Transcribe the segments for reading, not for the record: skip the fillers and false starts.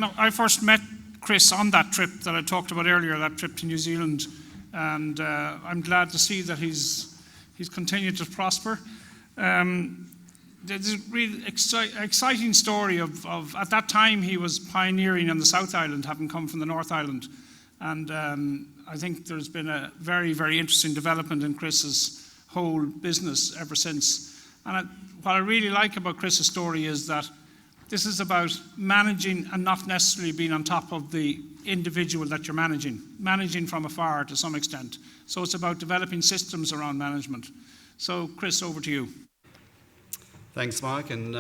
I first met Chris on that trip that I talked about earlier, that trip to New Zealand, and I'm glad to see that he's continued to prosper. There's a really exciting story of at that time he was pioneering on the South Island, having come from the North Island, and I think there's been a very, very interesting development in Chris's whole business ever since. And what I really like about Chris's story is that this is about managing and not necessarily being on top of the individual that you're managing from afar to some extent. So it's about developing systems around management. So Chris, over to you. Thanks, Mike, and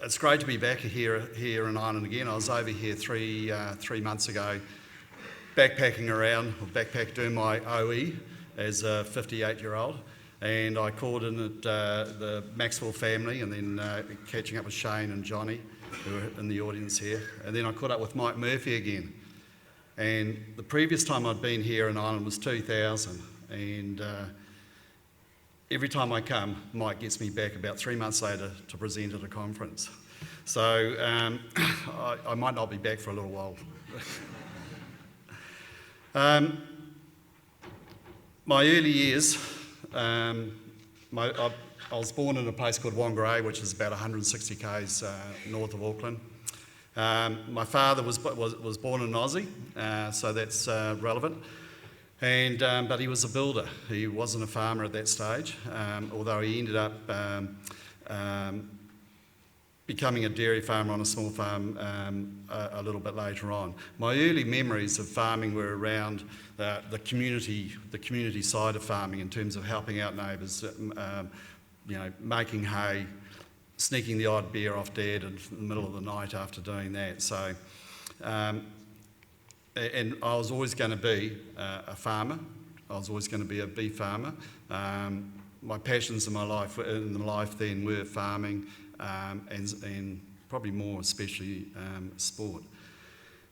it's great to be back here in Ireland again. I was over here three months ago, backpack doing my OE as a 58-year-old. And I called in at the Maxwell family, and then catching up with Shane and Johnny, who are in the audience here. And then I caught up with Mike Murphy again. And the previous time I'd been here in Ireland was 2000. And every time I come, Mike gets me back about 3 months later to present at a conference. So I might not be back for a little while. My early years, I was born in a place called Whangarei, which is about 160 k's north of Auckland. My father was born in Aussie, so that's relevant. And but he was a builder. He wasn't a farmer at that stage, although he ended up becoming a dairy farmer on a small farm a little bit later on. My early memories of farming were around the community side of farming, in terms of helping out neighbours, making hay, sneaking the odd beer off Dad in the middle of the night after doing that. So, and I was always going to be a farmer. I was always going to be a beef farmer. My passions in my life then were farming, and probably more especially sport.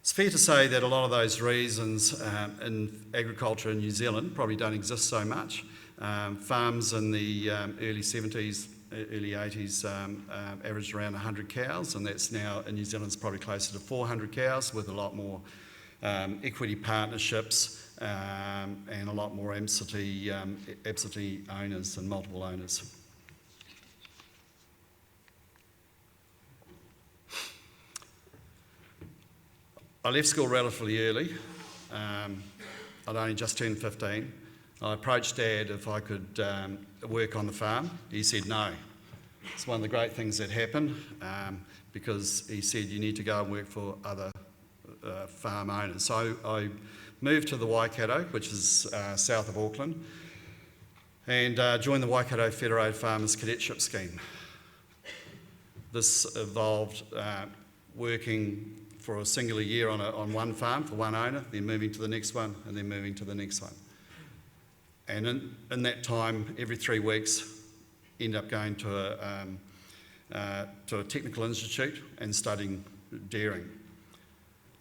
It's fair to say that a lot of those reasons in agriculture in New Zealand probably don't exist so much. Farms in the early 70s, early 80s averaged around 100 cows, and that's now in New Zealand's probably closer to 400 cows, with a lot more equity partnerships and a lot more absentee owners and multiple owners. I left school relatively early. I'd only just turned 15. I approached Dad if I could work on the farm. He said no. It's one of the great things that happened, because he said you need to go and work for other farm owners. So I moved to the Waikato, which is south of Auckland, and joined the Waikato Federated Farmers Cadetship Scheme. This involved working for a singular year on one farm for one owner, then moving to the next one, and then moving to the next one. And in that time, every 3 weeks, end up going to a technical institute and studying dairying.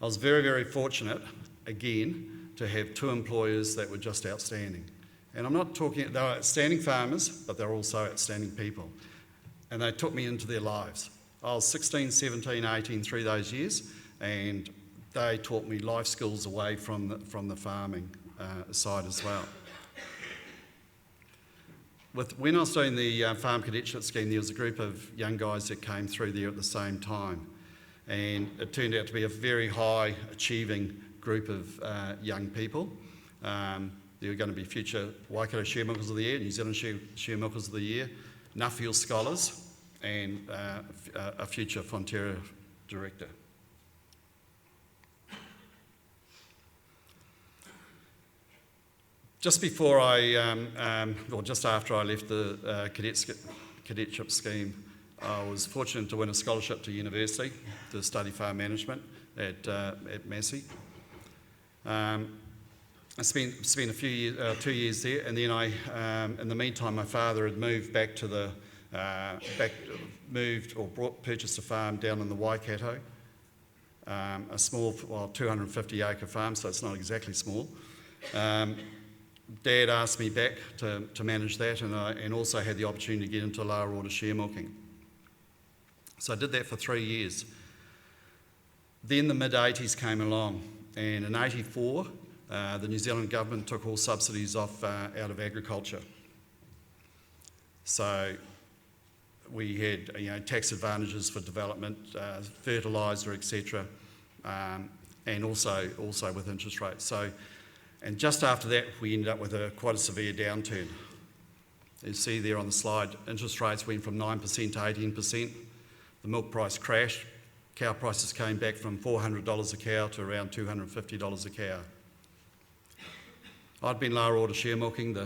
I was very, very fortunate, again, to have 2 employers that were just outstanding. And I'm not talking, they were outstanding farmers, but they were also outstanding people. And they took me into their lives. I was 16, 17, 18 through those years, and they taught me life skills away from the farming side as well. When I was doing the farm cadetship scheme, there was a group of young guys that came through there at the same time, and it turned out to be a very high achieving group of young people. There were going to be future Waikato Shearmilkers of the Year, New Zealand Shearmilkers of the Year, Nuffield Scholars, and a future Fonterra Director. Just before just after I left the cadetship scheme, I was fortunate to win a scholarship to university to study farm management at Massey. I spent a few years, 2 years there, and then in the meantime, my father had moved back to purchased a farm down in the Waikato, a small, 250-acre farm, so it's not exactly small. Dad asked me back to manage that, and also had the opportunity to get into lower order share milking. So I did that for 3 years. Then the mid-80s came along, and in 84, the New Zealand government took all subsidies off out of agriculture. So we had tax advantages for development, fertiliser, etc., and also with interest rates. So, and just after that, we ended up with quite a severe downturn. You see there on the slide, interest rates went from 9% to 18%. The milk price crashed. Cow prices came back from $400 a cow to around $250 a cow. I'd been lower order share milking.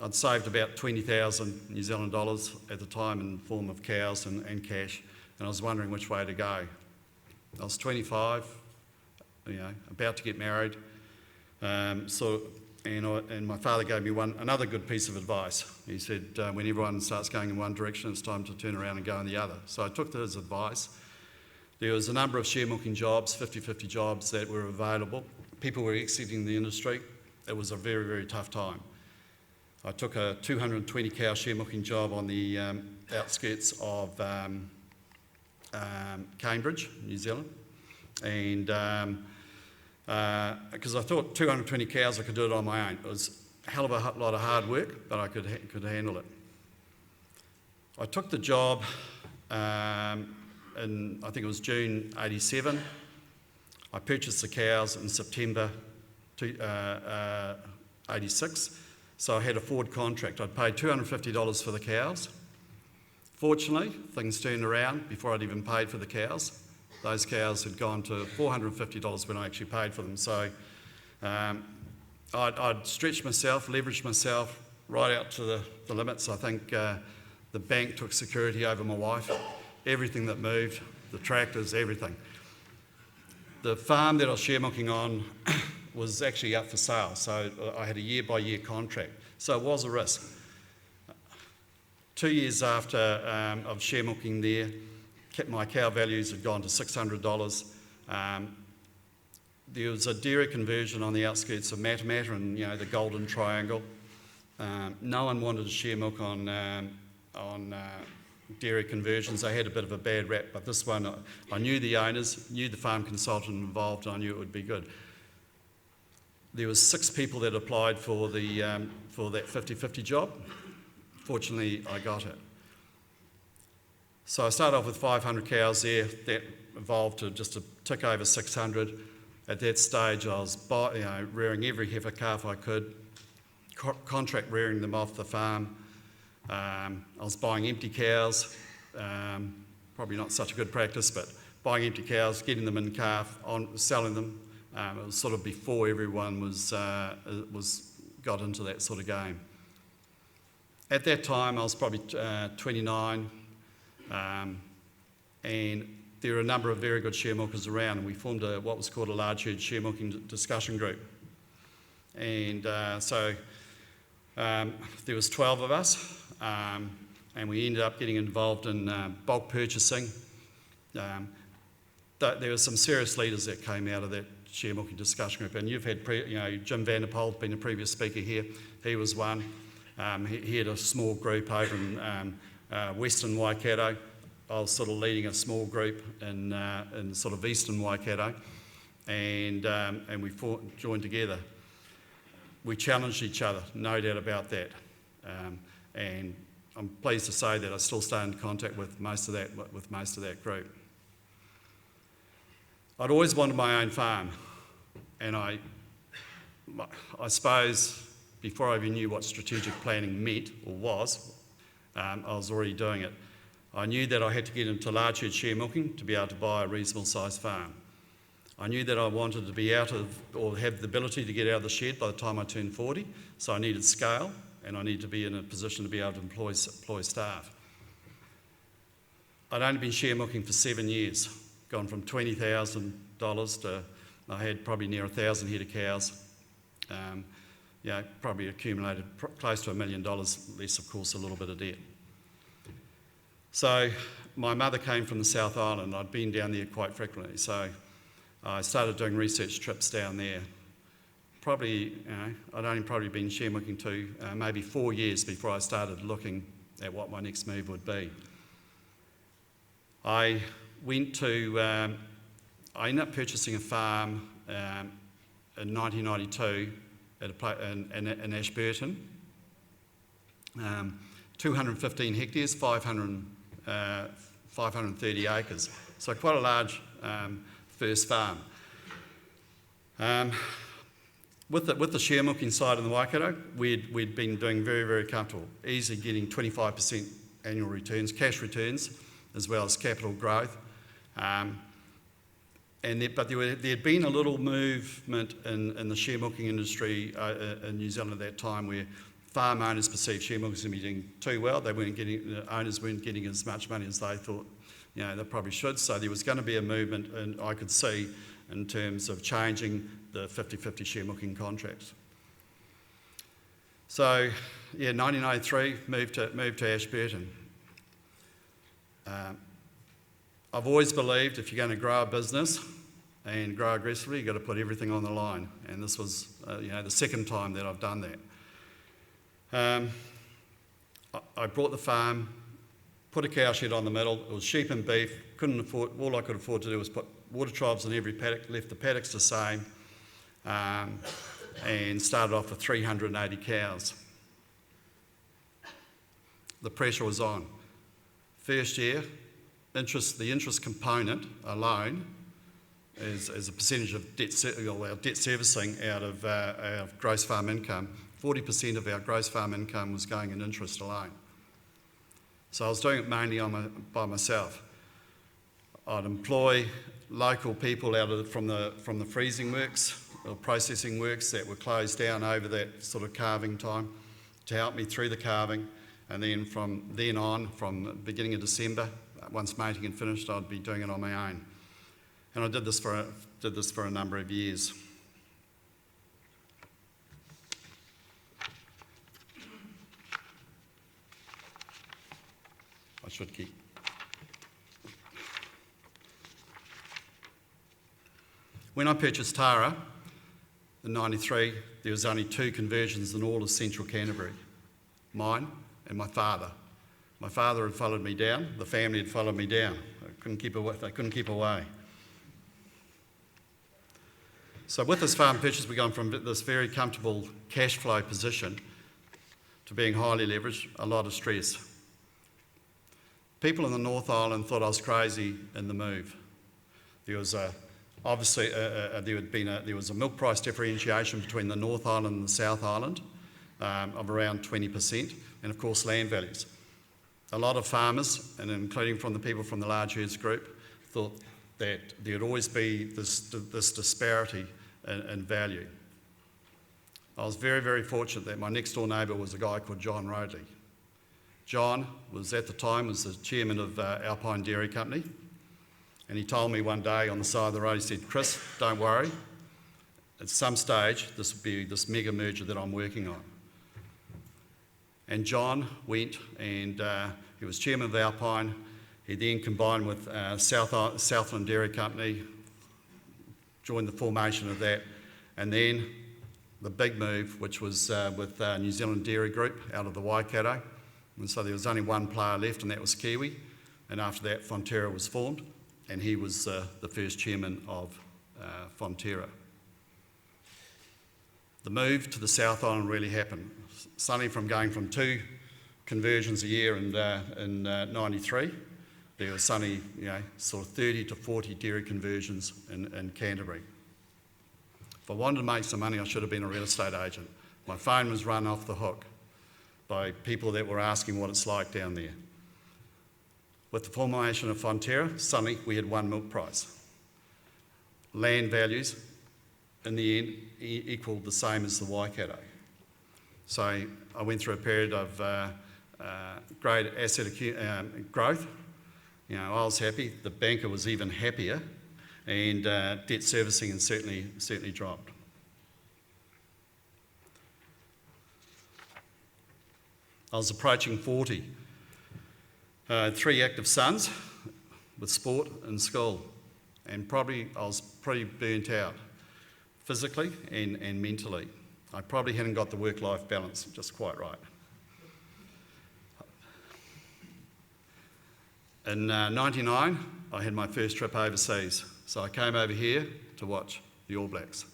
I'd saved about 20,000 New Zealand dollars at the time in the form of cows and cash, and I was wondering which way to go. I was 25, about to get married, and my father gave me another good piece of advice. He said, when everyone starts going in one direction, it's time to turn around and go in the other. So I took his advice. There was a number of share milking jobs, 50-50 jobs that were available. People were exiting the industry. It was a very, very tough time. I took a 220 cow share milking job on the outskirts of Cambridge, New Zealand, and because I thought 220 cows I could do it on my own. It was a hell of a lot of hard work, but I could handle it. I took the job in, I think it was June 87. I purchased the cows in September 86. So I had a forward contract. I'd paid $250 for the cows. Fortunately, things turned around before I'd even paid for the cows. Those cows had gone to $450 when I actually paid for them. So I'd stretched myself, leveraged myself right out to the limits. I think the bank took security over my wife. Everything that moved, the tractors, everything. The farm that I was share milking on was actually up for sale, so I had a year-by-year contract. So it was a risk. 2 years after of share milking there, my cow values had gone to $600. There was a dairy conversion on the outskirts of Matamata and the Golden Triangle. No one wanted to share milk on dairy conversions. They had a bit of a bad rap, but this one, I knew the owners, knew the farm consultant involved, and I knew it would be good. There was 6 people that applied for that 50-50 job. Fortunately, I got it. So I started off with 500 cows there. That evolved to just a tick over 600. At that stage, I was rearing every heifer calf I could, contract rearing them off the farm. I was buying empty cows, probably not such a good practice, but buying empty cows, getting them in calf, selling them. It was sort of before everyone got into that sort of game. At that time, I was probably 29, and there were a number of very good share milkers around, and we formed what was called a large herd share milking discussion group. And so there was 12 of us, and we ended up getting involved in bulk purchasing. There were some serious leaders that came out of that share milking discussion group, and you've had Jim Vanderpoel, been a previous speaker here. He was one. He had a small group over in Western Waikato. I was sort of leading a small group in sort of Eastern Waikato, and we joined together. We challenged each other, no doubt about that, and I'm pleased to say that I still stay in contact with most of that group. I'd always wanted my own farm, and I suppose before I even knew what strategic planning meant or was, I was already doing it. I knew that I had to get into large herd share milking to be able to buy a reasonable sized farm. I knew that I wanted to be out of, or have the ability to get out of the shed by the time I turned 40, so I needed scale, and I needed to be in a position to be able to employ staff. I'd only been share milking for 7 years, gone from $20,000 to I had probably near 1,000 head of cows. Probably accumulated close to $1 million, less of course a little bit of debt. So my mother came from the South Island. I'd been down there quite frequently, so I started doing research trips down there. Probably, I'd only probably been share milking maybe 4 years before I started looking at what my next move would be. I went to I ended up purchasing a farm in 1992 in Ashburton, 215 hectares, 530 acres. So quite a large first farm. With the share milking side in the Waikato, we'd been doing very, very comfortable, easily getting 25% annual returns, cash returns, as well as capital growth. But there had been a little movement in the share milking industry in New Zealand at that time, where farm owners perceived share milkers to be doing too well. The owners weren't getting as much money as they thought, they probably should. So there was going to be a movement, and I could see, in terms of changing the 50-50 share milking contracts. So, 1993, moved to Ashburton. I've always believed if you're going to grow a business and grow aggressively, you've got to put everything on the line. And this was, the second time that I've done that. I bought the farm, put a cow shed on the middle. It was sheep and beef. All I could afford to do was put water tribes in every paddock, left the paddocks the same, and started off with 380 cows. The pressure was on. First year, the interest component alone is a percentage of our debt servicing out of our gross farm income. 40% of our gross farm income was going in interest alone. So I was doing it mainly by myself. I'd employ local people from the freezing works or processing works that were closed down over that sort of calving time to help me through the calving, and then from then on, from the beginning of December, once mating had finished, I'd be doing it on my own. And I did this for a number of years. I should keep. When I purchased Tara in '93, there was only 2 conversions in all of central Canterbury, mine and my father. My father had followed me down, the family had followed me down. They couldn't keep away. So with this farm purchase, we've gone from this very comfortable cash flow position to being highly leveraged, a lot of stress. People in the North Island thought I was crazy in the move. There was obviously there was a milk price differentiation between the North Island and the South Island of around 20%, and of course land values. A lot of farmers, and including from the people from the large herds group, thought that there would always be this disparity in value. I was very, very fortunate that my next door neighbour was a guy called John Rodley. John was at the time the chairman of Alpine Dairy Company, and he told me one day on the side of the road, he said, "Chris, don't worry, at some stage this will be this mega merger that I'm working on." And John went and he was chairman of Alpine. He then combined with Southland Dairy Company, joined the formation of that, and then the big move, which was with New Zealand Dairy Group out of the Waikato. And so there was only one player left, and that was Kiwi. And after that, Fonterra was formed, and he was the first chairman of Fonterra. The move to the South Island really happened. Suddenly, from going from 2 conversions a year in '93, there was suddenly sort of 30 to 40 dairy conversions in Canterbury. If I wanted to make some money, I should have been a real estate agent. My phone was run off the hook by people that were asking what it's like down there. With the formation of Fonterra, suddenly we had one milk price. Land values, in the end, equalled the same as the Waikato. So I went through a period of great asset growth. I was happy. The banker was even happier, and debt servicing and certainly dropped. I was approaching 40. 3 active sons with sport and school, and I was pretty burnt out physically and mentally. I probably hadn't got the work-life balance just quite right. In '99, I had my first trip overseas, So I came over here to watch the All Blacks.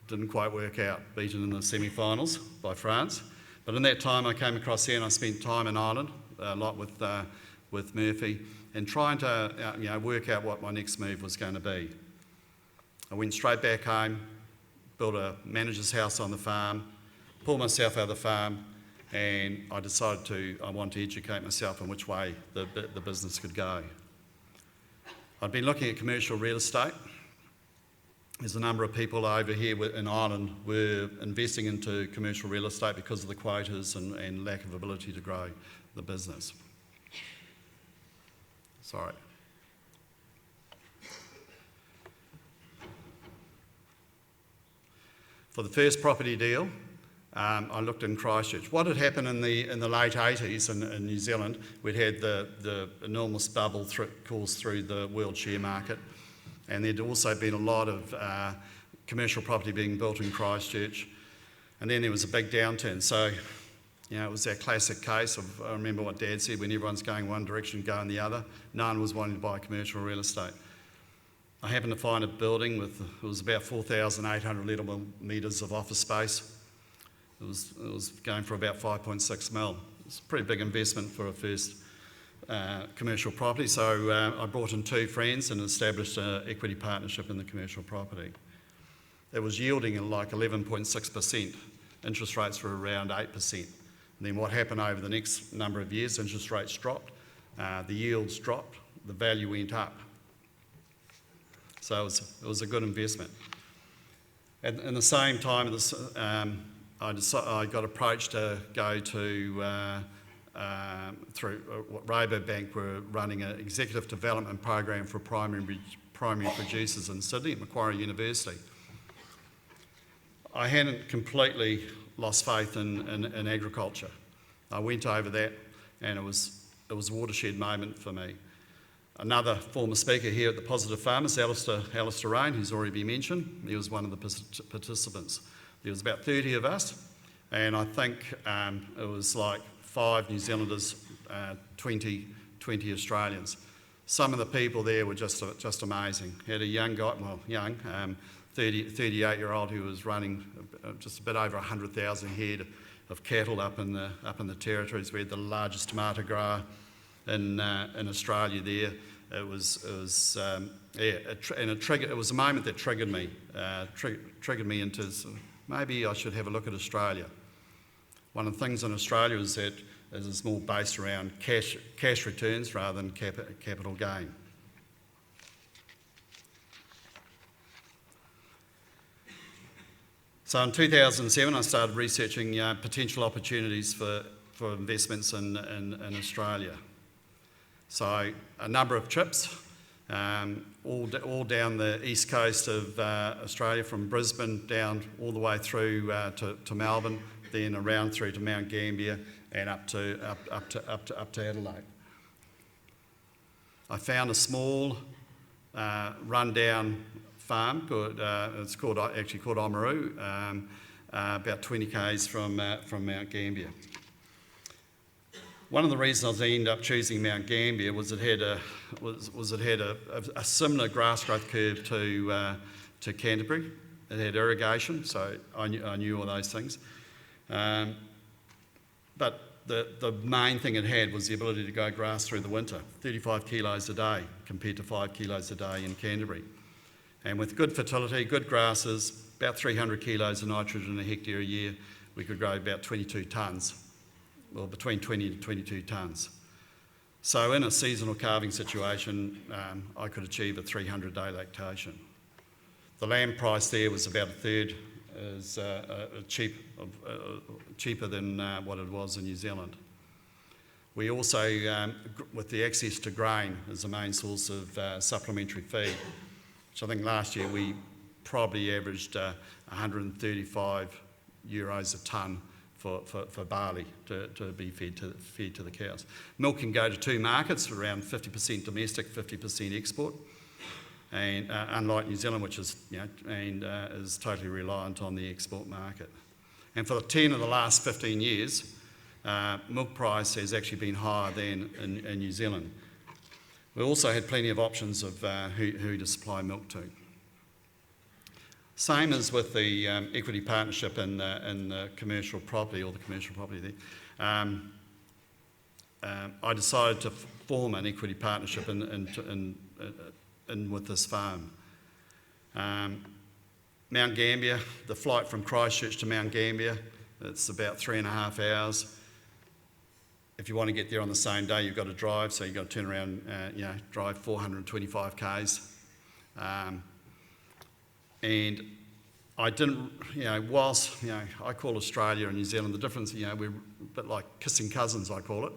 Didn't quite work out, beaten in the semi-finals by France. But in that time I came across here and I spent time in Ireland, a lot with Murphy, and trying to work out what my next move was going to be. I went straight back home, built a manager's house on the farm, pulled myself out of the farm, and I decided I wanted to educate myself on which way the business could go. I'd been looking at commercial real estate. There's a number of people over here in Ireland were investing into commercial real estate because of the quotas and lack of ability to grow the business. Sorry. For the first property deal, I looked in Christchurch. What had happened in the late 80s in New Zealand, we'd had the enormous bubble course through the world share market, and there'd also been a lot of commercial property being built in Christchurch, and then there was a big downturn. So, it was that classic case of, I remember what Dad said, when everyone's going one direction, go in the other. No one was wanting to buy commercial real estate. I happened to find a building it was about 4,800 lettable metres of office space. It was going for about 5.6 mil. It's a pretty big investment for a first commercial property. So I brought in two friends and established an equity partnership in the commercial property. It was yielding like 11.6%. Interest rates were around 8%. And then what happened over the next number of years, interest rates dropped, the yields dropped, the value went up. So it was a good investment. At the same time, I got approached to go to through Rabobank. Were running an executive development program for primary producers in Sydney at Macquarie University. I hadn't completely lost faith in agriculture. I went over that, and it was a watershed moment for me. Another former speaker here at the Positive Farmers, Alistair Rain, who's already been mentioned, he was one of the participants. There was about 30 of us, and I think it was like 5 New Zealanders, 20 Australians. Some of the people there were just amazing. Had a young guy, 38-year-old who was running just a bit over 100,000 head of cattle up in the territories. We had the largest tomato grower in Australia there. It was a moment that triggered me into maybe I should have a look at Australia. One of the things in Australia is that it's more based around cash returns rather than capital gain. So in 2007, I started researching potential opportunities for investments in Australia. So a number of trips, all down the east coast of Australia, from Brisbane down all the way through to Melbourne, then around through to Mount Gambier and up to Adelaide. I found a small rundown farm called Oamaru, about 20 k's from Mount Gambier. One of the reasons I ended up choosing Mount Gambier was it had a similar grass growth curve to Canterbury. It had irrigation, so I knew all those things. But the main thing it had was the ability to grow grass through the winter, 35 kilos a day compared to 5 kilos a day in Canterbury. And with good fertility, good grasses, about 300 kilos of nitrogen a hectare a year, we could grow about 22 tonnes. Well, between 20 to 22 tonnes. So in a seasonal calving situation, I could achieve a 300-day lactation. The lamb price there was about a third cheaper than what it was in New Zealand. We also, with the access to grain as the main source of supplementary feed, which I think last year we probably averaged 135 euros a tonne for barley to be fed to the cows. Milk can go to two markets, around 50% domestic, 50% export, and unlike New Zealand, which is is totally reliant on the export market. And for 10 of the last 15 years, milk price has actually been higher than in New Zealand. We also had plenty of options of who to supply milk to. Same as with the equity partnership in the commercial property, or the commercial property there. I decided to form an equity partnership in with this farm. Mount Gambier, the flight from Christchurch to Mount Gambier, it's about 3.5 hours. If you want to get there on the same day, you've got to drive, so you've got to turn around, drive 425 k's. And I didn't, whilst, I call Australia and New Zealand, the difference, we're a bit like kissing cousins, I call it.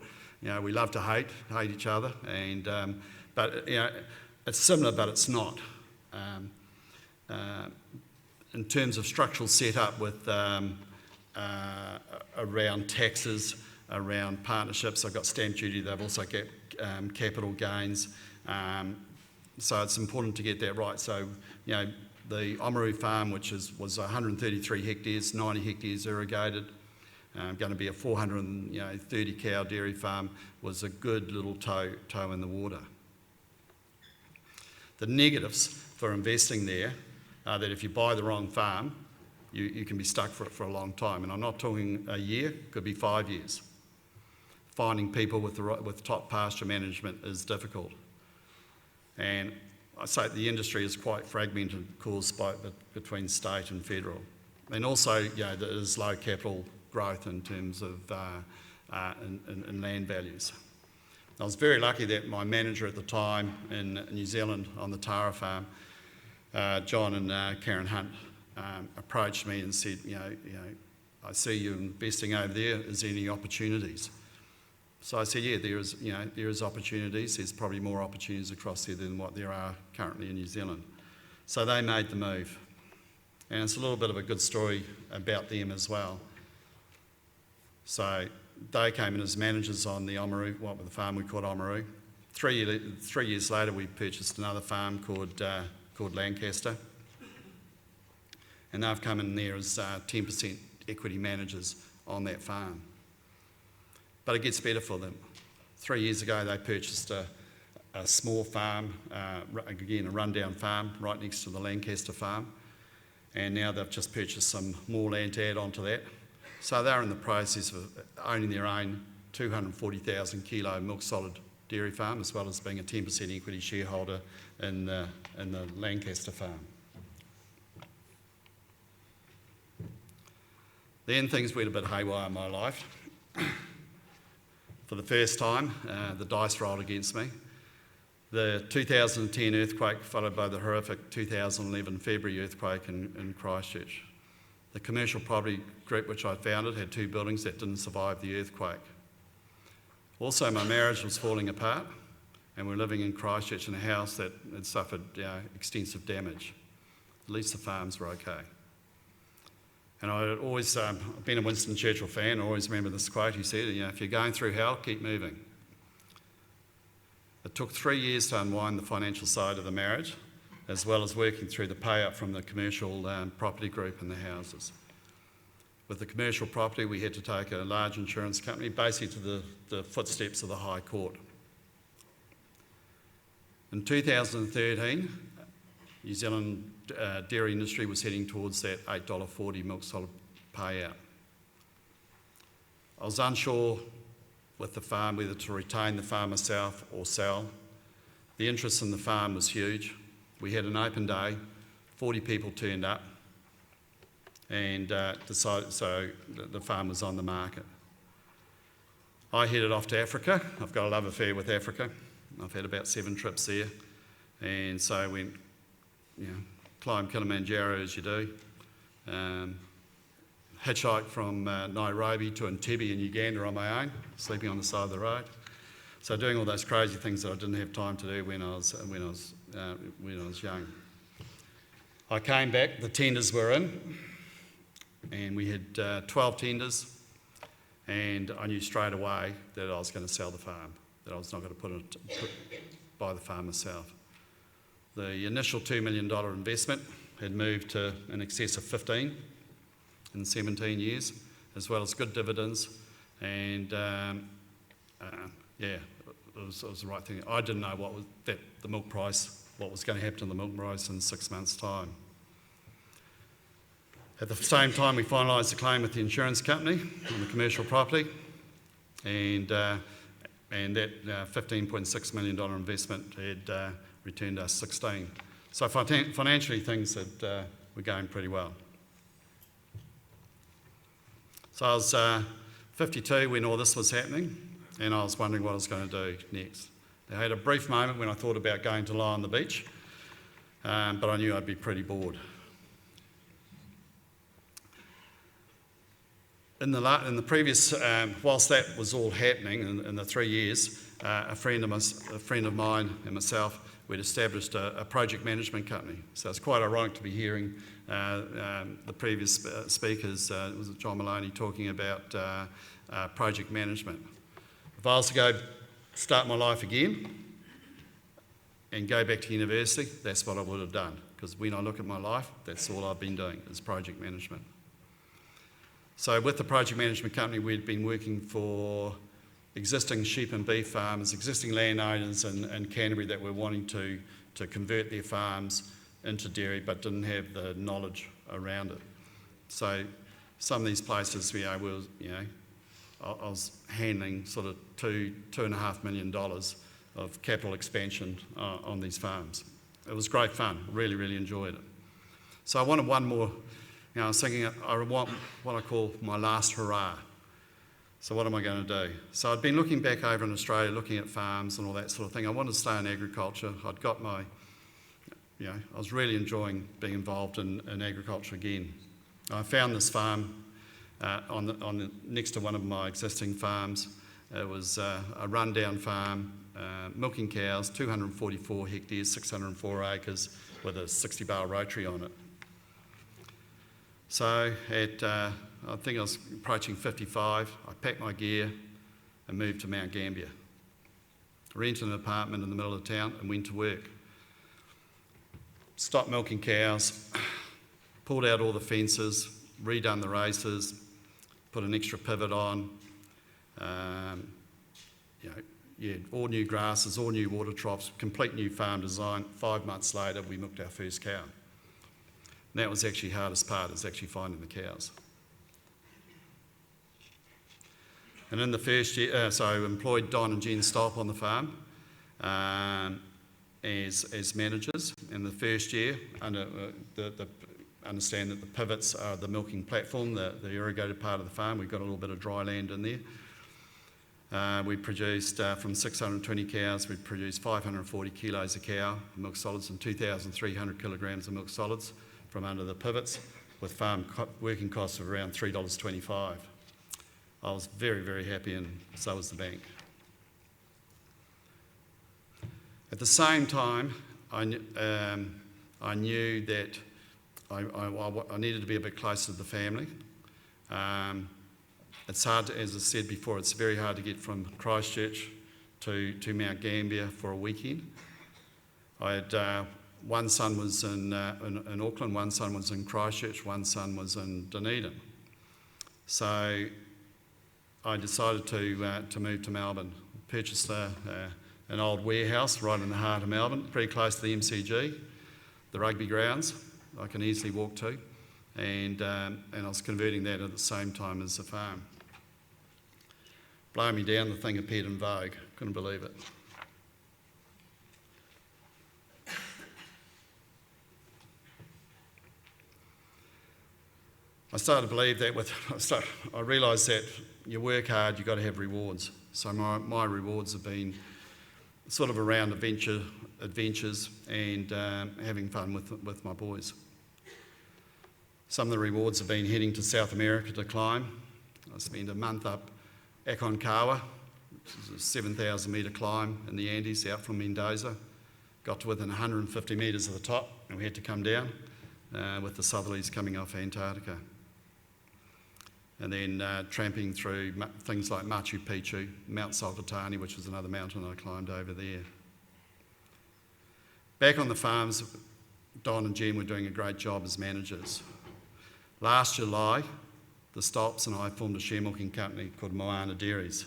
We love to hate each other, and but it's similar, but it's not. In terms of structural setup with around taxes, around partnerships, I've got stamp duty, they've also got capital gains, so it's important to get that right. So, the Oamaru farm, which was 133 hectares, 90 hectares irrigated, going to be a 430 cow dairy farm, was a good little toe in the water. The negatives for investing there are that if you buy the wrong farm, you can be stuck for a long time. And I'm not talking a year, could be 5 years. Finding people with top pasture management is difficult. And I say the industry is quite fragmented, caused between state and federal. And also, there is low capital growth in terms of in land values. I was very lucky that my manager at the time in New Zealand on the Tara farm, John and Karen Hunt, approached me and said, I see you investing over there, is there any opportunities? So I said, yeah, there is opportunities. There's probably more opportunities across there than what there are currently in New Zealand. So they made the move. And it's a little bit of a good story about them as well. So they came in as managers on the Oamaru, the farm we called Oamaru. 3 years later, we purchased another farm called Lancaster. And they've come in there as 10% equity managers on that farm. But it gets better for them. 3 years ago, they purchased a small farm, again, a rundown farm right next to the Lancaster farm. And now they've just purchased some more land to add on to that. So they're in the process of owning their own 240,000 kilo milk solid dairy farm, as well as being a 10% equity shareholder in the Lancaster farm. Then things went a bit haywire in my life. For the first time, the dice rolled against me. The 2010 earthquake followed by the horrific 2011 February earthquake in Christchurch. The commercial property group which I founded had 2 buildings that didn't survive the earthquake. Also, my marriage was falling apart, and we were living in Christchurch in a house that had suffered extensive damage. At least the farms were okay. And I had always been a Winston Churchill fan. I always remember this quote. He said, if you're going through hell, keep moving. It took 3 years to unwind the financial side of the marriage, as well as working through the pay-up from the commercial property group and the houses. With the commercial property, we had to take a large insurance company, basically to the footsteps of the High Court. In 2013, New Zealand dairy industry was heading towards that $8.40 milk solid payout. I was unsure with the farm whether to retain the farm myself or sell. The interest in the farm was huge. We had an open day, 40 people turned up, and decided, so the farm was on the market. I headed off to Africa. I've got a love affair with Africa. I've had about 7 trips there, and so I went, climbed Kilimanjaro as you do, hitchhiked from Nairobi to Entebbe in Uganda on my own, sleeping on the side of the road. So doing all those crazy things that I didn't have time to do when I was young. I came back, the tenders were in, and we had 12 tenders, and I knew straight away that I was going to sell the farm, that I was not going to buy the farm myself. The initial $2 million investment had moved to in excess of 15 in 17 years, as well as good dividends, and was the right thing. I didn't know what was going to happen to the milk price in 6 months' time. At the same time, we finalised the claim with the insurance company on the commercial property, and that $15.6 million investment had returned us 16. So financially, things were going pretty well. So I was 52 when all this was happening, and I was wondering what I was going to do next. I had a brief moment when I thought about going to lie on the beach, but I knew I'd be pretty bored. In the previous, whilst that was all happening in the 3 years, a friend of mine and myself, we'd established a project management company. So it's quite ironic to be hearing the previous speakers, was it John Maloney, talking about project management. If I was to go start my life again and go back to university, that's what I would have done. Because when I look at my life, that's all I've been doing is project management. So with the project management company, we'd been working for existing sheep and beef farmers, existing landowners in Canterbury that were wanting to convert their farms into dairy but didn't have the knowledge around it. So some of these places, I was handling sort of $2.5 million of capital expansion on these farms. It was great fun, really, really enjoyed it. So I wanted one more. I was thinking, I want what I call my last hurrah. So what am I going to do? So I'd been looking back over in Australia, looking at farms and all that sort of thing. I wanted to stay in agriculture. I'd got I was really enjoying being involved in agriculture again. I found this farm next to one of my existing farms. It was a rundown farm, milking cows, 244 hectares, 604 acres, with a 60-barrel rotary on it. So I think I was approaching 55, I packed my gear and moved to Mount Gambier. Rented an apartment in the middle of town and went to work. Stopped milking cows, pulled out all the fences, redone the races, put an extra pivot on, all new grasses, all new water troughs, complete new farm design. 5 months later, we milked our first cow. And that was actually the hardest part, is actually finding the cows. And in the first year, so I employed Don and Jen Stolp on the farm as managers. In the first year, understand that the pivots are the milking platform, the irrigated part of the farm. We've got a little bit of dry land in there. We produced, from 620 cows, we produced 540 kilos of cow milk solids and 2,300 kilograms of milk solids from under the pivots, with farm working costs of around $3.25. I was very, very happy, and so was the bank. At the same time, I knew that I needed to be a bit closer to the family. It's hard, as I said before, it's very hard to get from Christchurch to Mount Gambier for a weekend. I had one son was in Auckland, one son was in Christchurch, one son was in Dunedin. So I decided to move to Melbourne. Purchased an old warehouse right in the heart of Melbourne, pretty close to the MCG, the rugby grounds I can easily walk to, and I was converting that at the same time as the farm. Blow me down, the thing appeared in Vogue. Couldn't believe it. I started to believe that I realised that you work hard, you've got to have rewards. So my rewards have been sort of around adventures and having fun with my boys. Some of the rewards have been heading to South America to climb. I spent a month up Aconcagua, which is a 7,000 metre climb in the Andes out from Mendoza. Got to within 150 metres of the top and we had to come down with the southerlies coming off Antarctica. And then tramping through things like Machu Picchu, Mount Salvatani, which was another mountain I climbed over there. Back on the farms, Don and Jen were doing a great job as managers. Last July, the Stolps and I formed a share milking company called Moana Dairies.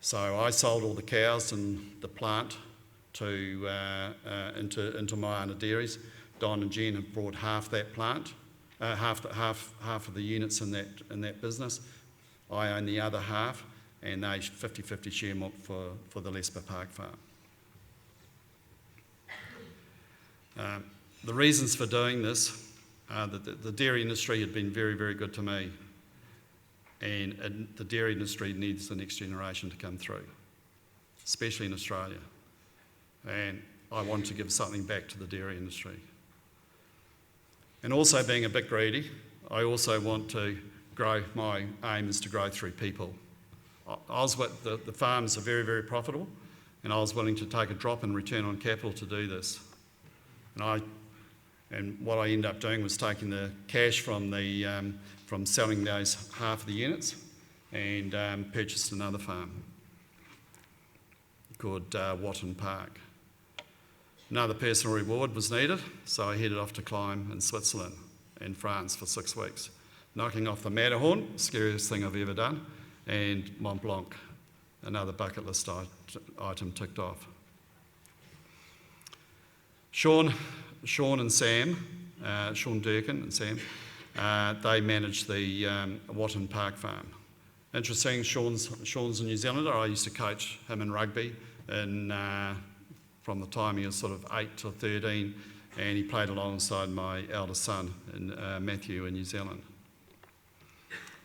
So I sold all the cows and the plant into my own dairies. Don and Jen have brought half that plant, half of the units in that business. I own the other half, and they 50-50 share for the Lesper Park farm. The reasons for doing this are that the dairy industry had been very, very good to me, and the dairy industry needs the next generation to come through, especially in Australia. And I want to give something back to the dairy industry. And also, being a bit greedy, I also want to grow. My aim is to grow through people. The farms are very, very profitable, and I was willing to take a drop in return on capital to do this. And what I ended up doing was taking the cash from selling those half of the units and purchased another farm called Watton Park. Another personal reward was needed, so I headed off to climb in Switzerland and France for 6 weeks, knocking off the Matterhorn, scariest thing I've ever done, and Mont Blanc, another bucket list item ticked off. Sean and Sam, Sean Durkin and Sam, they manage the Watton Park farm. Interesting, Sean's a New Zealander. I used to coach him in rugby from the time he was sort of 8 to 13, and he played alongside my eldest son, Matthew, in New Zealand.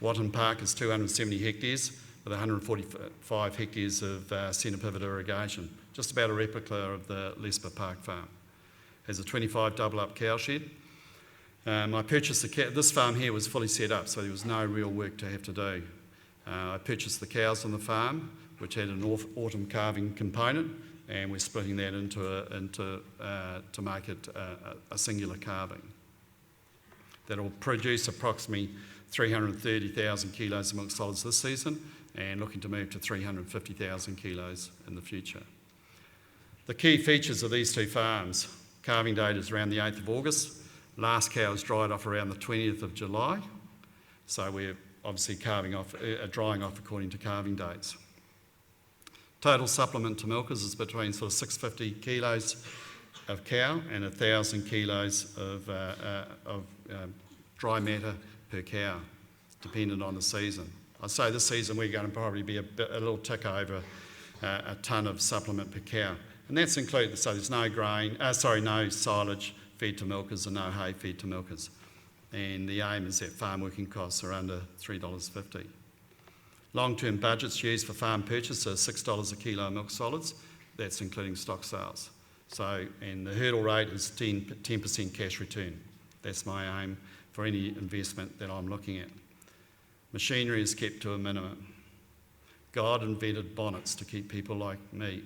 Watton Park is 270 hectares with 145 hectares of centre pivot irrigation, just about a replica of the Lesper Park farm. Has a 25 double-up cow shed. I purchased this farm here was fully set up, so there was no real work to have to do. I purchased the cows on the farm, which had an autumn calving component, and we're splitting that to make it a singular calving. That'll produce approximately 330,000 kilos of milk solids this season, and looking to move to 350,000 kilos in the future. The key features of these two farms: calving date is around the 8th of August. Last cow is dried off around the 20th of July. So we're obviously drying off according to calving dates. Total supplement to milkers is between sort of 650 kilos of cow and 1,000 kilos of dry matter per cow, dependent on the season. I'd say this season we're going to probably be a little tick over a tonne of supplement per cow. And that's included, so there's no silage fed to milkers and no hay fed to milkers. And the aim is that farm working costs are under $3.50. Long-term budgets used for farm purchase are $6 a kilo of milk solids. That's including stock sales. And the hurdle rate is 10% cash return. That's my aim for any investment that I'm looking at. Machinery is kept to a minimum. God invented bonnets to keep people like me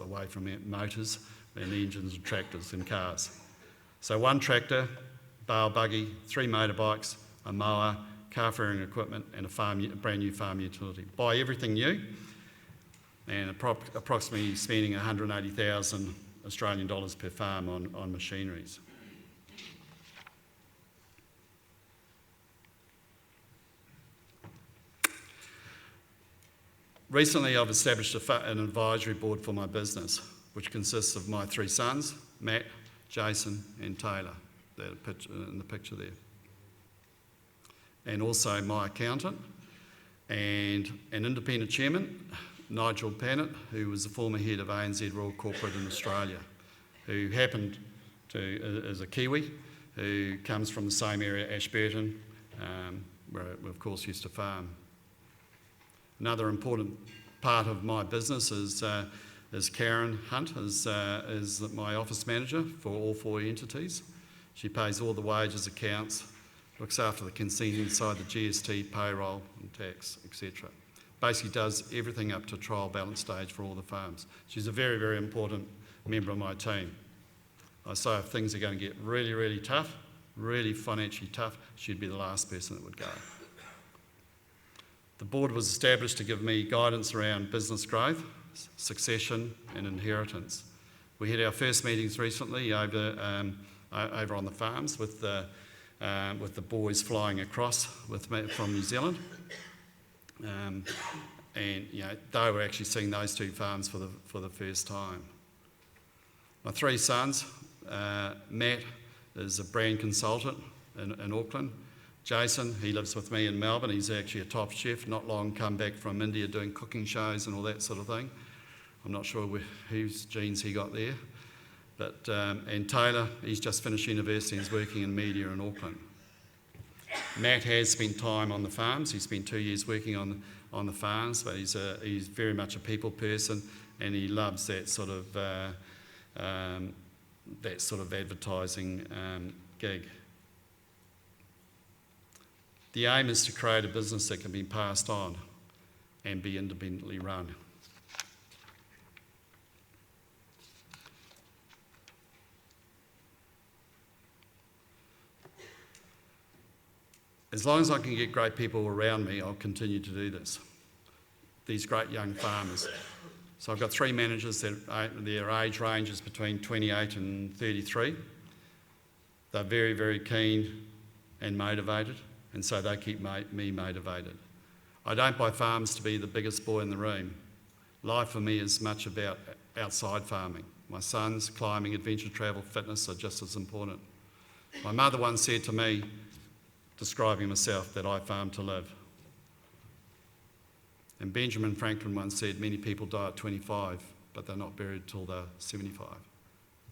away from motors and engines and tractors and cars. So 1 tractor, bale buggy, 3 motorbikes, a mower, car ferrying equipment, and a brand new farm utility. Buy everything new, and approximately spending 180,000 Australian dollars per farm on machineries. Recently, I've established an advisory board for my business, which consists of my 3 sons, Matt, Jason and Taylor, that are in the picture there. And also my accountant and an independent chairman, Nigel Pannett, who was the former head of ANZ Rural Corporate in Australia, who happened to, as a Kiwi, who comes from the same area, Ashburton, where we of course used to farm. Another important part of my business is Karen Hunt, is my office manager for all 4 entities. She pays all the wages, accounts, looks after the consent inside the GST, payroll and tax, etc. Basically does everything up to trial balance stage for all the farms. She's a very, very important member of my team. I say if things are going to get really, really tough, really financially tough, she'd be the last person that would go. The board was established to give me guidance around business growth, succession and inheritance. We had our first meetings recently over on the farms with the boys flying across with me from New Zealand. and they were actually seeing those two farms for the first time. My three sons, Matt is a brand consultant in Auckland. Jason, he lives with me in Melbourne. He's actually a top chef, not long come back from India doing cooking shows and all that sort of thing. I'm not sure whose genes he got there. But and Taylor, he's just finished university and is working in media in Auckland. Matt has spent time on the farms. He spent 2 years working on the farms, but he's very much a people person, and he loves that sort of advertising gig. The aim is to create a business that can be passed on and be independently run. As long as I can get great people around me, I'll continue to do this. These great young farmers. So I've got 3 managers that their age range is between 28 and 33. They're very, very keen and motivated, and so they keep me motivated. I don't buy farms to be the biggest boy in the room. Life for me is much about outside farming. My sons, climbing, adventure travel, fitness are just as important. My mother once said to me, describing myself, that I farm to live. And Benjamin Franklin once said, many people die at 25, but they're not buried till they're 75.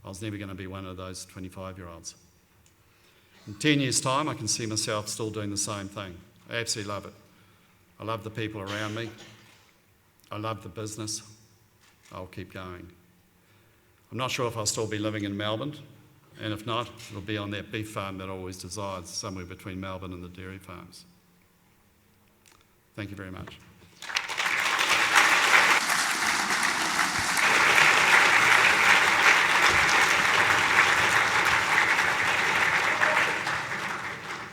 I was never going to be one of those 25-year-olds. In 10 years' time, I can see myself still doing the same thing. I absolutely love it. I love the people around me. I love the business. I'll keep going. I'm not sure if I'll still be living in Melbourne, and if not, it'll be on that beef farm that I always desired, somewhere between Melbourne and the dairy farms. Thank you very much.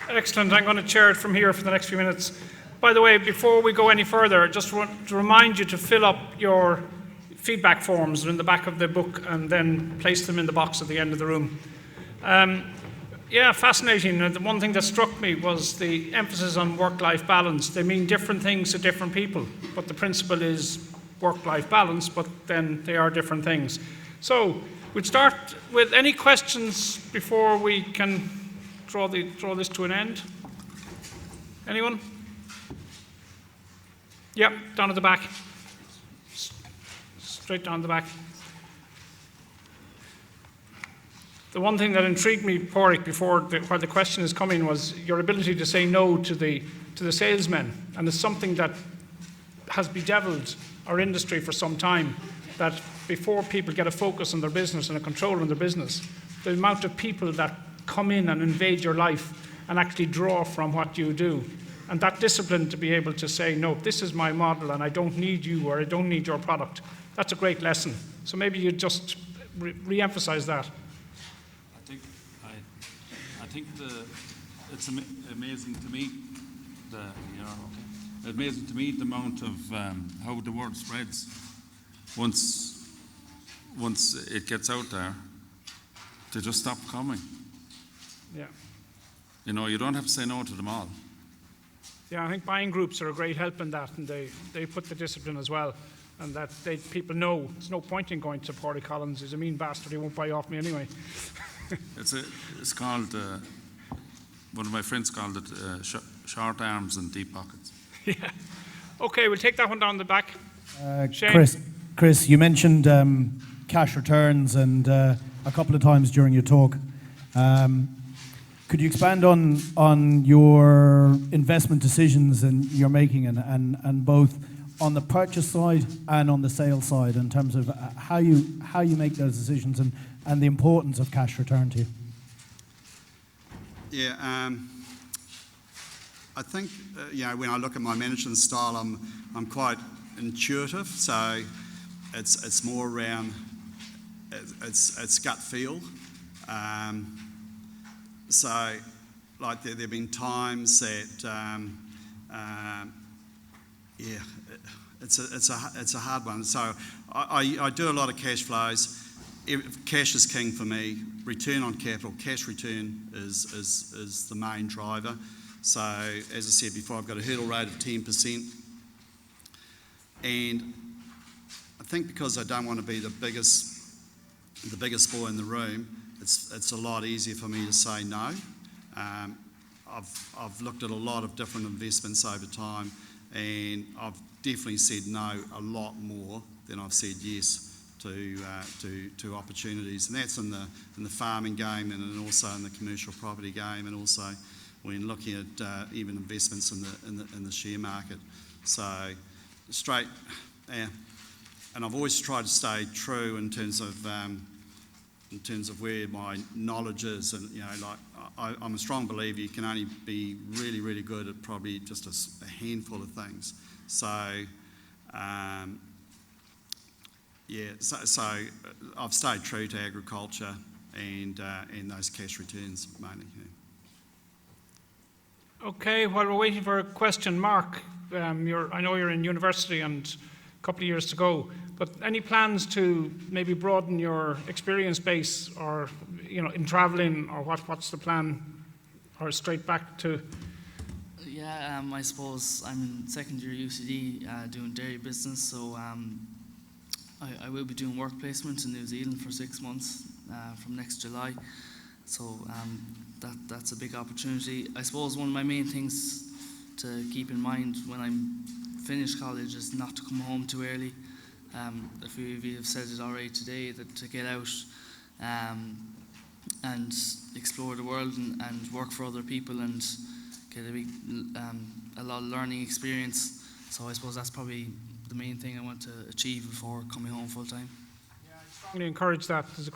Excellent. I'm going to chair it from here for the next few minutes. By the way, before we go any further, I just want to remind you to fill up your feedback forms. They're in the back of the book, and then place them in the box at the end of the room. Fascinating. The one thing that struck me was the emphasis on work-life balance. They mean different things to different people, but the principle is work-life balance, but then they are different things. So we'll start with any questions before we can draw this to an end. Anyone? Yep, down at the back. Straight down the back. The one thing that intrigued me, Pádraig, where the question is coming, was your ability to say no to the salesmen. And it's something that has bedeviled our industry for some time, that before people get a focus on their business and a control on their business, the amount of people that come in and invade your life and actually draw from what you do. And that discipline to be able to say, no, this is my model and I don't need you or I don't need your product. That's a great lesson. So maybe you just re-emphasize that. I think it's amazing to me the amount of how the word spreads once it gets out there, to just stop coming. Yeah. You don't have to say no to them all. Yeah, I think buying groups are a great help in that, and they put the discipline as well, and that people know there's no point in going to Pádraig Collins. He's a mean bastard. He won't buy off me anyway. It's called, one of my friends called it short arms and deep pockets. Yeah. Okay, we'll take that one down the back. Shane. Chris, you mentioned cash returns and a couple of times during your talk. Could you expand on your investment decisions and you're making and both on the purchase side and on the sales side in terms of how you make those decisions and the importance of cash return to you? Yeah, I think when I look at my management style, I'm quite intuitive. So it's more around it's gut feel. So like there've been times that it's a hard one. So I do a lot of cash flows. Cash is king for me. Return on capital, cash return is the main driver. So as I said before, I've got a hurdle rate of 10%. And I think because I don't want to be the biggest boy in the room, it's a lot easier for me to say no. I've looked at a lot of different investments over time, and I've definitely said no a lot more than I've said yes to opportunities, and that's in the farming game and then also in the commercial property game, and also when looking at even investments in the share market. So straight, and I've always tried to stay true in terms of where my knowledge is, and I'm a strong believer you can only be really, really good at probably just a handful of things. So so I've stayed true to agriculture and those cash returns mainly. Yeah. Okay, while we're waiting for a question, Mark, I know you're in university and a couple of years to go, but any plans to maybe broaden your experience base, or in travelling, or what's the plan, or straight back to? Yeah, I suppose I'm in second year UCD doing dairy business, so I will be doing work placement in New Zealand for 6 months from next July. So that's a big opportunity. I suppose one of my main things to keep in mind when I'm finished college is not to come home too early. A few of you have said it already today, that to get out and explore the world and work for other people and get a lot of learning experience. So I suppose that's probably the main thing I want to achieve before coming home full time. Yeah, I strongly encourage that. There's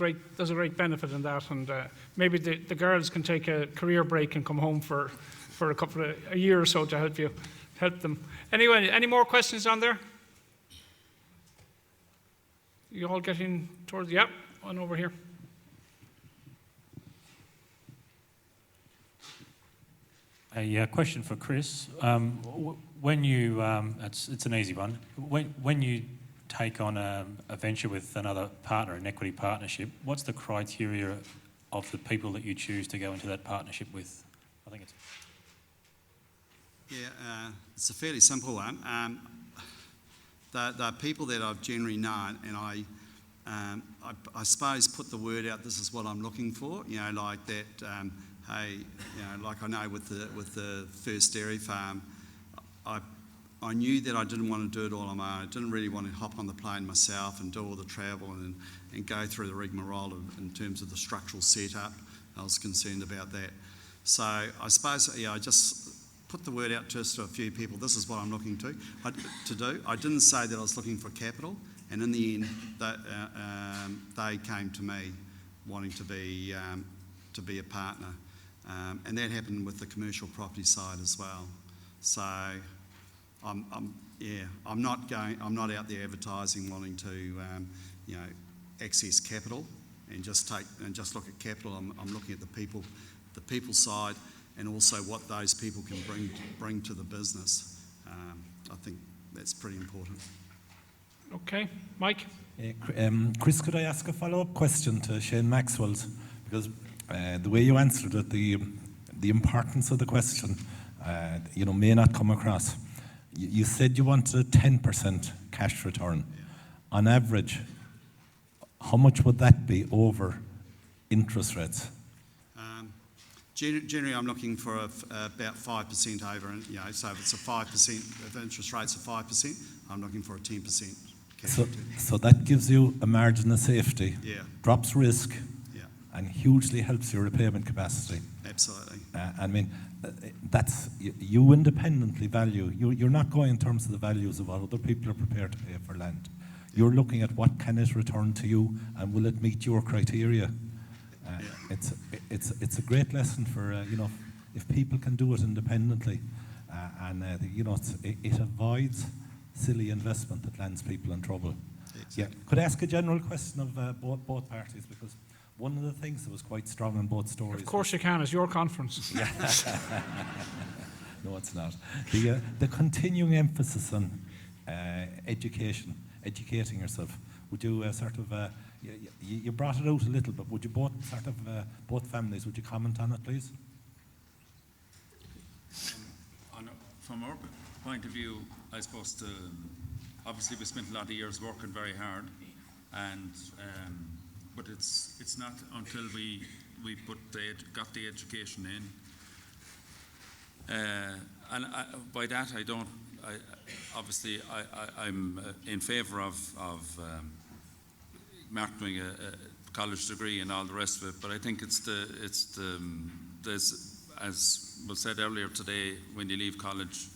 a great benefit in that, and maybe the girls can take a career break and come home for a year or so to help them. Anyway, any more questions on there? You all getting towards? Yep, one over here. A question for Chris. When you, it's an easy one. When you take on a venture with another partner, an equity partnership, what's the criteria of the people that you choose to go into that partnership with? I think it's. Yeah, it's a fairly simple one. The people that I've generally known, and I suppose put the word out. This is what I'm looking for. Like that. Hey, like I know with the first dairy farm, I knew that I didn't want to do it all on my own. I didn't really want to hop on the plane myself and do all the travel and go through the rigmarole in terms of the structural setup. I was concerned about that. So I suppose, I just put the word out just to a few people. This is what I'm looking to do. I didn't say that I was looking for capital, and in the end, they came to me wanting to be a partner. And that happened with the commercial property side as well. So I'm not out there advertising wanting to access capital and just look at capital. I'm looking at the people side, and also what those people can bring to the business. I think that's pretty important. Okay, Mike. Chris, could I ask a follow-up question to Shane Maxwell's? Because the way you answered it, the importance of the question, may not come across. You said you wanted a 10% cash return. Yeah. On average, how much would that be over interest rates? Generally, I'm looking for about 5% over. So if it's 5%, if interest rates are 5%, I'm looking for a 10% cash return. So that gives you a margin of safety. Yeah. Drops risk. Yeah. And hugely helps your repayment capacity. Absolutely. That's you independently value. You're not going in terms of the values of what other people are prepared to pay for land. You're looking at what can it return to you, and will it meet your criteria. It's a great lesson for if people can do it independently, it avoids silly investment that lands people in trouble. Exactly. Yeah. Could I ask a general question of both parties, because one of the things that was quite strong in both stories. Of course you can. It's your conference. Yeah. No, it's not. The continuing emphasis on educating yourself. Would you you brought it out a little, but would you both families, would you comment on it, please? From our point of view, I suppose obviously we spent a lot of years working very hard, and but it's not until we got the education in, and by that I'm in favour of marking a college degree and all the rest of it. But I think there's, as was said earlier today, when you leave college,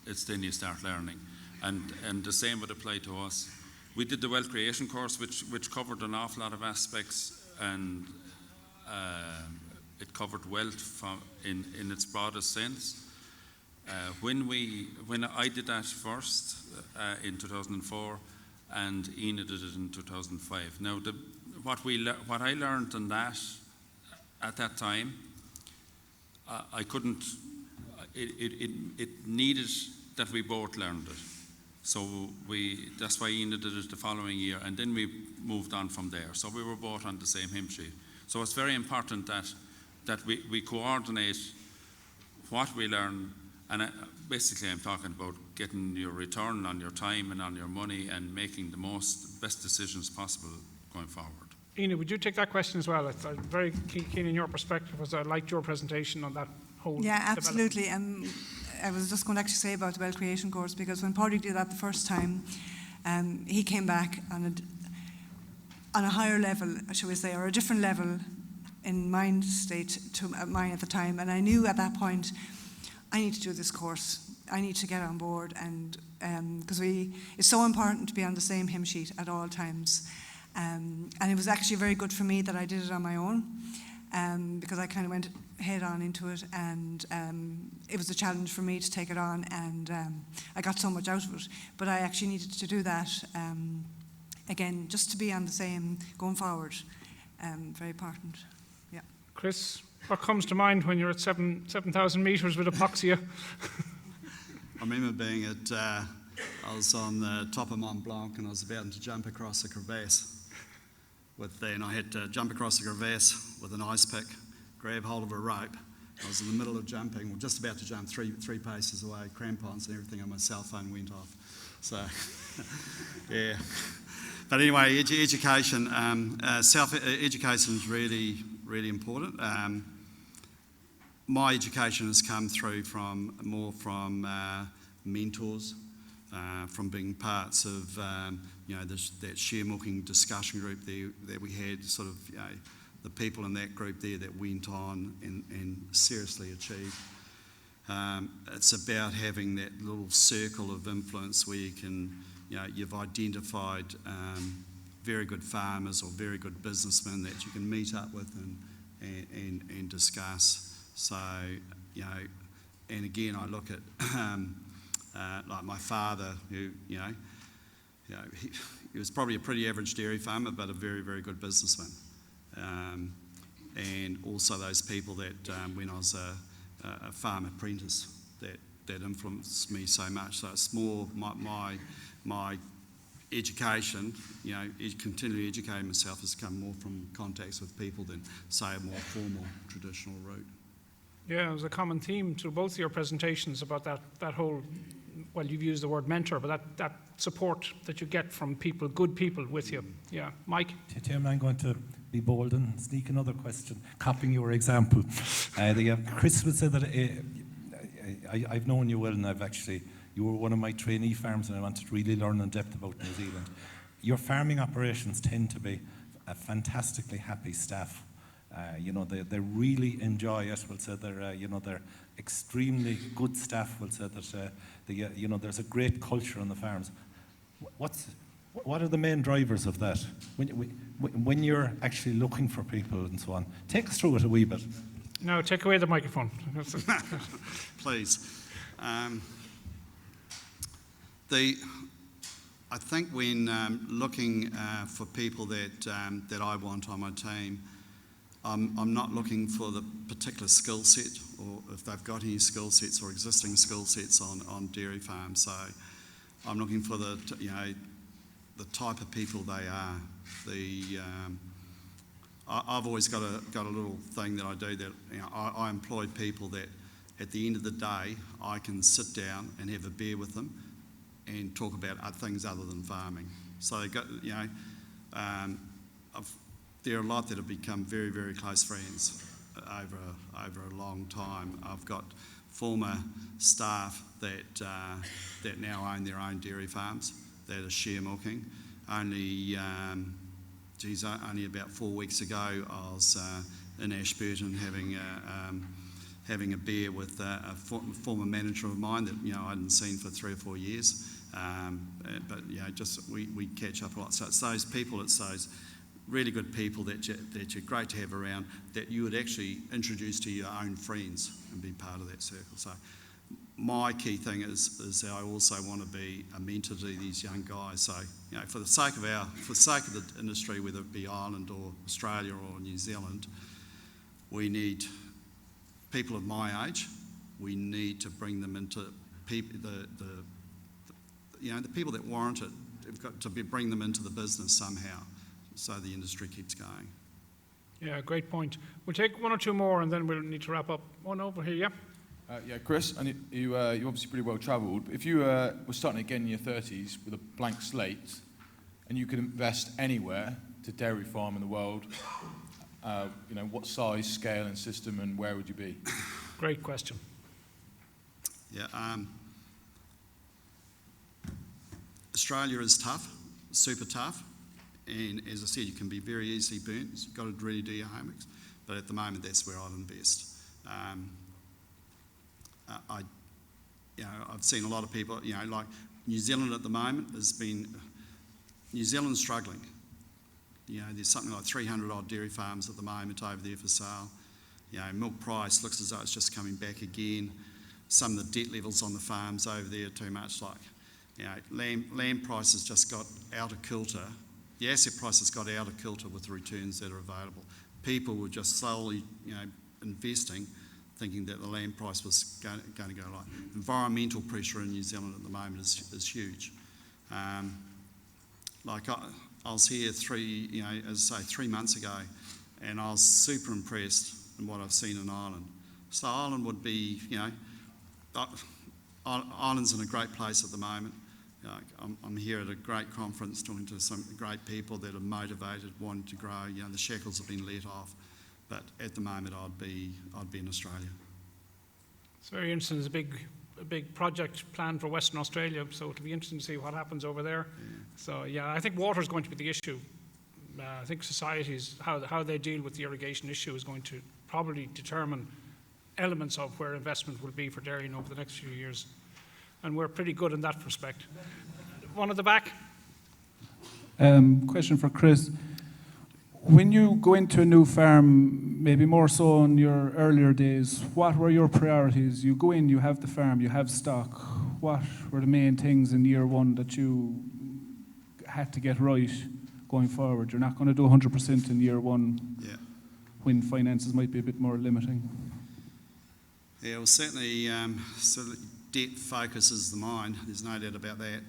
it's then you start learning, and the same would apply to us. We did the wealth creation course, which covered an awful lot of aspects, and it covered wealth in its broadest sense. When I did that first in 2004, and Ina did it in 2005. Now, what I learned in that at that time, I couldn't. It needed that we both learned it. So that's why Ina did it the following year, and then we moved on from there. So we were both on the same hymn sheet. So it's very important that we coordinate what we learn, and basically I'm talking about getting your return on your time and on your money and making the best decisions possible going forward. Ina, would you take that question as well? I'm very keen in your perspective, because I liked your presentation on that whole Yeah, absolutely. I was just going to actually say about the wealth creation course, because when Padraig did that the first time, he came back on a higher level, shall we say, or a different level in mind state to mine at the time. And I knew at that point, I need to do this course. I need to get on board, and because it's so important to be on the same hymn sheet at all times. And it was actually very good for me that I did it on my own, because I kind of went head on into it, and it was a challenge for me to take it on, and I got so much out of it. But I actually needed to do that again, just to be on the same going forward. Very important. Yeah. Chris, what comes to mind when you're at 7,000 metres with hypoxia? I remember being I was on the top of Mont Blanc, and I was about to jump across a crevasse. And I had to jump across the crevasse with an ice pick, grab hold of a rope. I was in the middle of jumping, or just about to jump, three paces away, crampons and everything, and my cell phone went off. So, yeah. But anyway, education, education is really, really important. My education has come through from mentors, from being parts of that share milking discussion group there that we had, sort of the people in that group there that went on and seriously achieved. It's about having that little circle of influence where you can, you've identified very good farmers or very good businessmen that you can meet up with and discuss. So, and again, I look at like my father, who, he was probably a pretty average dairy farmer, but a very, very good businessman. And also those people that, when I was a farm apprentice, that influenced me so much. So it's more my education, continually educating myself has come more from contacts with people than, say, a more formal, traditional route. Yeah, it was a common theme to both of your presentations about that whole, well, you've used the word mentor, but that support that you get from people, good people with you. Yeah, Mike? Chairman, I'm going to be bold and sneak another question, copying your example. Chris would say that I've known you well, and you were one of my trainee farms, and I wanted to really learn in depth about New Zealand. Your farming operations tend to be a fantastically happy staff. They really enjoy it. We'll say they're extremely good staff. We'll say that there's a great culture on the farms. What are the main drivers of that? When you're actually looking for people and so on, take us through it a wee bit. No, take away the microphone. Please. I think when looking for people that I want on my team, I'm not looking for the particular skill set, or if they've got any skill sets or existing skill sets on dairy farms. So I'm looking for the type of people they are. I've always got a little thing that I do that I employ people that at the end of the day I can sit down and have a beer with them and talk about things other than farming. So they got, there are a lot that have become very, very close friends over a long time. I've got former staff that now own their own dairy farms that are share milking. Only about 4 weeks ago, I was in Ashburton having a beer with a former manager of mine that I hadn't seen for 3 or 4 years. But we catch up a lot. So it's those people, it's those really good people that you're great to have around, that you would actually introduce to your own friends and be part of that circle. So my key thing is that I also want to be a mentor to these young guys. So for the sake of the industry, whether it be Ireland or Australia or New Zealand, we need people of my age. We need to bring them into people, the people that warrant it. We've got to bring them into the business somehow, so the industry keeps going. Yeah, great point. We'll take one or two more and then we'll need to wrap up. One over here, yeah. Chris, and you're obviously pretty well travelled. If you were starting again in your 30s with a blank slate and you could invest anywhere to dairy farm in the world, what size, scale and system, and where would you be? Great question. Yeah, Australia is tough, super tough, and as I said, you can be very easily burnt. You've got to really do your homework, but at the moment, that's where I'd invest. I've seen a lot of people, like New Zealand at the moment New Zealand's struggling. There's something like 300 odd dairy farms at the moment over there for sale. Milk price looks as though it's just coming back again. Some of the debt levels on the farms over there are too much. Land prices just got out of kilter. The asset prices got out of kilter with the returns that are available. People were just slowly, investing, thinking that the land price was going to go low. Environmental pressure in New Zealand at the moment is huge. I was here 3 months ago, and I was super impressed in what I've seen in Ireland. So Ireland would be, Ireland's in a great place at the moment. I'm here at a great conference talking to some great people that are motivated, wanting to grow. The shackles have been let off, but at the moment I'd be in Australia. It's very interesting. There's a big project planned for Western Australia, so it'll be interesting to see what happens over there. Yeah. So I think water is going to be the issue. I think societies, how they deal with the irrigation issue is going to probably determine elements of where investment will be for dairying over the next few years. And we're pretty good in that respect. One at the back. Question for Chris. When you go into a new farm, maybe more so in your earlier days, what were your priorities? You go in, you have the farm, you have stock. What were the main things in year one that you had to get right going forward? You're not going to do 100% in year one when finances might be a bit more limiting. Yeah, well, certainly debt focuses the mind. There's no doubt about that.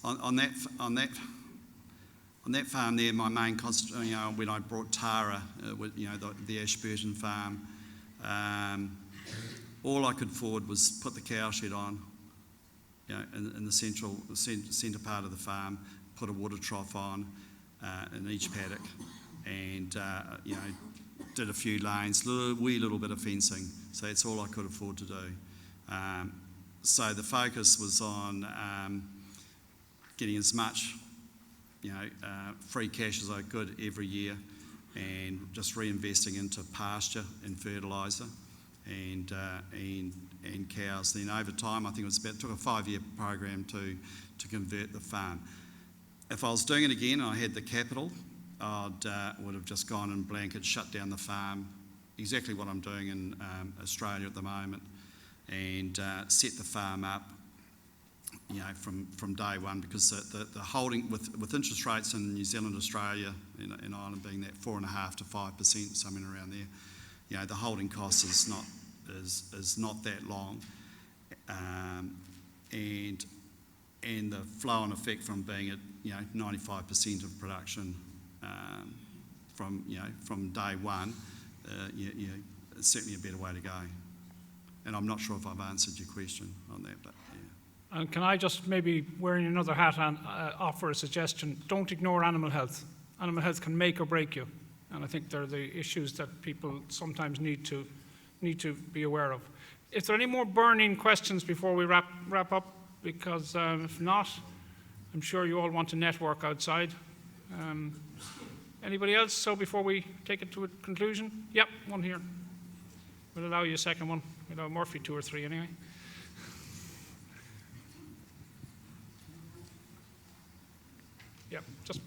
On that farm there, my main when I brought Tara, the Ashburton farm, all I could afford was put the cow shed on, in the centre part of the farm, put a water trough on in each paddock, and did a few lanes, wee little bit of fencing. So that's all I could afford to do. So the focus was on getting as much free cash as I could every year, and just reinvesting into pasture and fertiliser and cows. Then over time, I think it took a 5-year program to convert the farm. If I was doing it again and I had the capital, I would have just gone in blanket, shut down the farm, exactly what I'm doing in Australia at the moment, and set the farm up, from day one, because the holding with interest rates in New Zealand, Australia, and Ireland being that 4.5% to 5%, something around there, the holding cost is not that long, and the flow and effect from being at 95% of production from day one, it's certainly a better way to go. And I'm not sure if I've answered your question on that, but yeah. And can I just, maybe wearing another hat, and offer a suggestion? Don't ignore animal health. Animal health can make or break you, and I think they're the issues that people sometimes need to be aware of. Is there any more burning questions before we wrap up? Because if not, I'm sure you all want to network outside. Anybody else? So before we take it to a conclusion? Yep, one here. We'll allow you a second one. We'll allow Murphy 2 or 3 anyway. Yep, just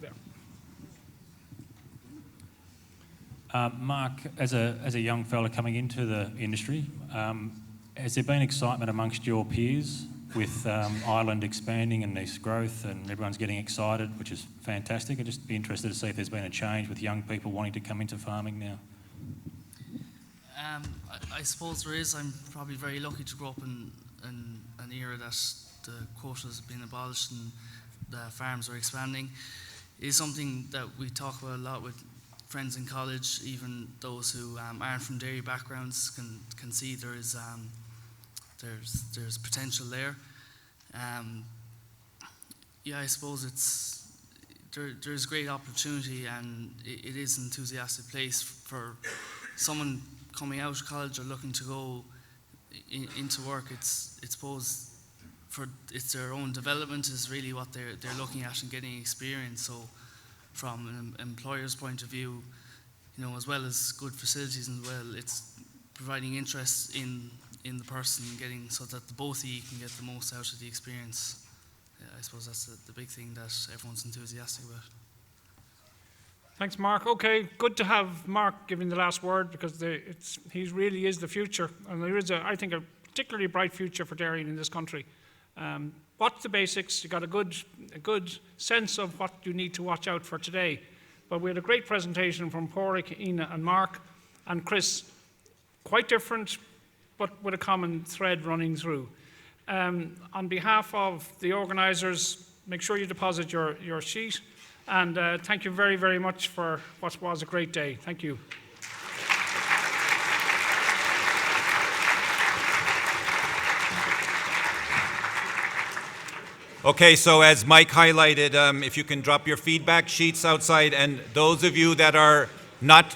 there. Mark, as a young fella coming into the industry, has there been excitement amongst your peers with Ireland expanding and this growth, and everyone's getting excited, which is fantastic? I'd just be interested to see if there's been a change with young people wanting to come into farming now. I suppose there is. I'm probably very lucky to grow up in an era that the quotas have been abolished and the farms are expanding. It is something that we talk about a lot with friends in college. Even those who aren't from dairy backgrounds can see there's potential there. I suppose there's great opportunity, and it is an enthusiastic place for someone coming out of college or looking to go into work. It's their own development is really what they're looking at and getting experience. So from an employer's point of view, as well as good facilities as well, it's providing interest in the person, getting so that the both of you can get the most out of the experience. I suppose that's the big thing that everyone's enthusiastic about. Thanks, Mark. Okay, good to have Mark giving the last word, because he really is the future, and there is, I think, a particularly bright future for dairying in this country. What's the basics? You got a good sense of what you need to watch out for today. But we had a great presentation from Pádraig, Ina, and Mark, and Chris. Quite different, but with a common thread running through. On behalf of the organisers, make sure you deposit your sheet. And thank you very, very much for what was a great day. Thank you. Okay, so as Mike highlighted, if you can drop your feedback sheets outside, and those of you that are not